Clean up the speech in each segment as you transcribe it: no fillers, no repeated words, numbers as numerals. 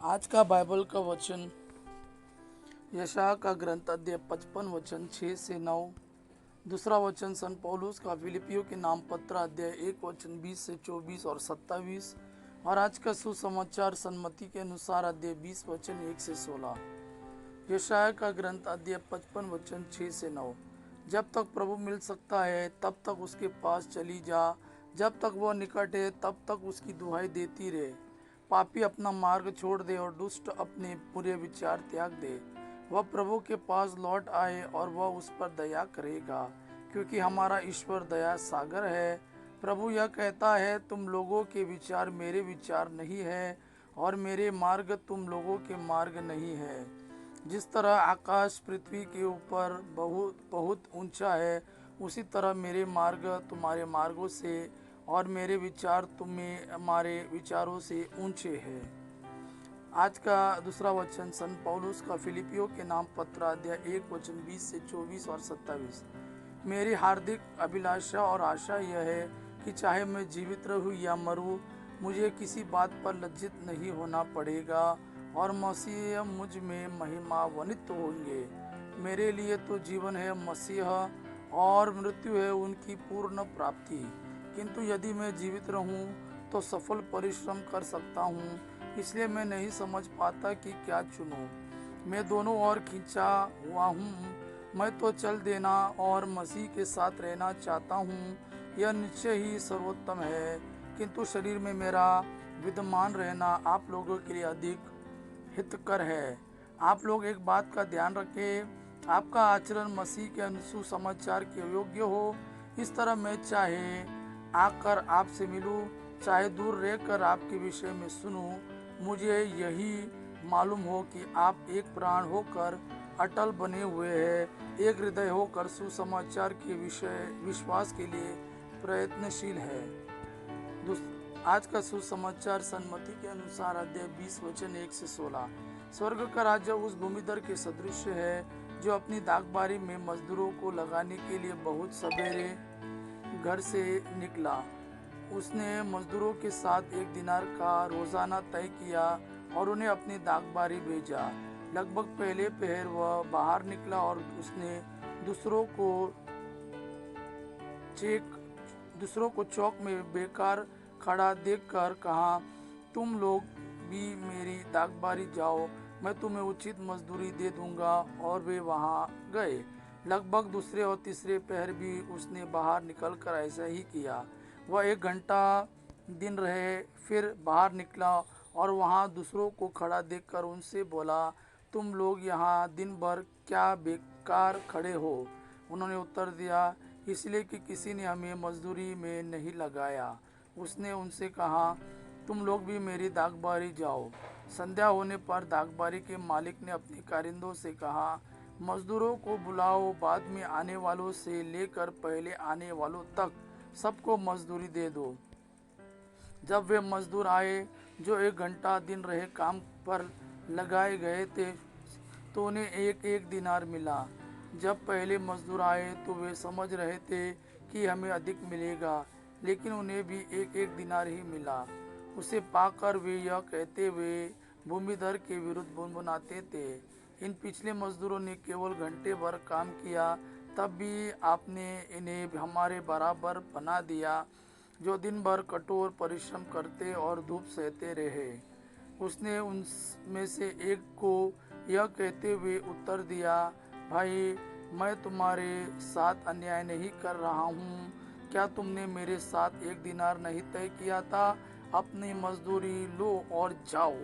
आज का बाइबल का वचन यशायाह का ग्रंथ अध्याय 55 वचन 6 से 9। दूसरा वचन सन पौलुस का फिलिपियों के नाम पत्र अध्याय 1 वचन 20 से 24 और 27। और आज का सुसमाचार सन्मति के अनुसार अध्याय 20 वचन 1 से 16। यशायाह का ग्रंथ अध्याय 55 वचन 6 से 9। जब तक प्रभु मिल सकता है तब तक उसके पास चली जा, जब तक वह निकट है तब तक उसकी दुहाई देती रहे। पापी अपना मार्ग छोड़ दे और दुष्ट अपने बुरे विचार त्याग दे। वह प्रभु के पास लौट आए और वह उस पर दया करेगा, क्योंकि हमारा ईश्वर दया सागर है। प्रभु यह कहता है, तुम लोगों के विचार मेरे विचार नहीं है और मेरे मार्ग तुम लोगों के मार्ग नहीं है। जिस तरह आकाश पृथ्वी के ऊपर बहुत बहुत ऊंचा है, उसी तरह मेरे मार्ग तुम्हारे मार्गों से और मेरे विचार तुम्हारे विचारों से ऊंचे हैं। आज का दूसरा वचन सन पौलुस का फिलिपियों के नाम पत्र अध्याय 1 वचन 20 से 24 और 27। मेरी हार्दिक अभिलाषा और आशा यह है कि चाहे मैं जीवित रहूं या मरूं, मुझे किसी बात पर लज्जित नहीं होना पड़ेगा और मसीह मुझ में महिमान्वित होंगे। मेरे लिए तो जीवन है मसीह और मृत्यु है उनकी पूर्ण प्राप्ति। किंतु यदि मैं जीवित रहूं तो सफल परिश्रम कर सकता हूं, इसलिए मैं नहीं समझ पाता कि क्या चुनूं। मैं दोनों ओर खींचा हुआ हूँ। मैं तो चल देना और मसीह के साथ रहना चाहता हूँ, यह निश्चय ही सर्वोत्तम है। किंतु शरीर में मेरा विद्यमान रहना आप लोगों के लिए अधिक हितकर है। आप लोग एक बात का ध्यान रखें, आपका आचरण मसीह के सुसमाचार के योग्य हो। इस तरह मैं चाहे आकर आपसे मिलूं, चाहे दूर रहकर आपके विषय में सुनूं, मुझे यही मालूम हो कि आप एक प्राण होकर अटल बने हुए हैं, एक हृदय होकर सुसमाचार के विषय विश्वास के लिए प्रयत्नशील है। आज का सुसमाचार सन्मति के अनुसार अध्याय 20 वचन 1 से 16। स्वर्ग का राज्य उस भूमिधर के सदृश है जो अपनी दागबारी में मजदूरों को लगाने के लिए बहुत सवेरे घर से निकला। उसने मजदूरों के साथ 1 दिनार का रोजाना तय किया और उन्हें अपनी दागबारी भेजा। लगभग पहले पहर वह बाहर निकला और उसने दूसरों को चौक में बेकार खड़ा देखकर कहा, तुम लोग भी मेरी दागबारी जाओ, मैं तुम्हें उचित मजदूरी दे दूंगा। और वे वहां गए। लगभग दूसरे और तीसरे पहर भी उसने बाहर निकलकर ऐसा ही किया। वह 1 घंटा दिन रहे, फिर बाहर निकला और वहां दूसरों को खड़ा देखकर उनसे बोला, तुम लोग यहाँ दिन भर क्या बेकार खड़े हो? उन्होंने उत्तर दिया, इसलिए कि किसी ने हमें मजदूरी में नहीं लगाया। उसने उनसे कहा, तुम लोग भी मेरी दागबारी जाओ। संध्या होने पर दागबारी के मालिक ने अपने कारिंदों से कहा, मजदूरों को बुलाओ, बाद में आने वालों से लेकर पहले आने वालों तक सबको मजदूरी दे दो। जब वे मजदूर आए जो 1 घंटा दिन रहे काम पर लगाए गए थे, तो उन्हें 1 दिनार मिला। जब पहले मजदूर आए तो वे समझ रहे थे कि हमें अधिक मिलेगा, लेकिन उन्हें भी 1 दिनार ही मिला। उसे पाकर वे यह कहते हुए भूमिधर के विरुद्ध बुनबुनाते थे, इन पिछले मजदूरों ने केवल घंटे भर काम किया, तब भी आपने इन्हें हमारे बराबर बना दिया, जो दिन भर कठोर परिश्रम करते और धूप सहते रहे। उसने उनमें से एक को यह कहते हुए उत्तर दिया, भाई, मैं तुम्हारे साथ अन्याय नहीं कर रहा हूँ। क्या तुमने मेरे साथ 1 दिनार नहीं तय किया था? अपनी मजदूरी लो और जाओ।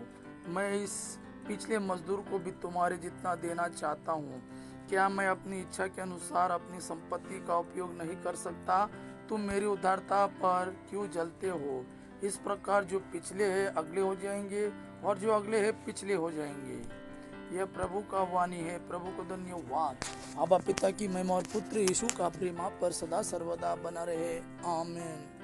मैं इस पिछले मजदूर को भी तुम्हारे जितना देना चाहता हूँ। क्या मैं अपनी इच्छा के अनुसार अपनी संपत्ति का उपयोग नहीं कर सकता? तुम मेरी उदारता पर क्यों जलते हो? इस प्रकार जो पिछले हैं अगले हो जाएंगे और जो अगले हैं पिछले हो जाएंगे। यह प्रभु का वाणी है। प्रभु को धन्यवाद। आबा पिता की महिमा और पुत्र यीशु का प्रेम आप पर सदा सर्वदा बना रहे। आमीन।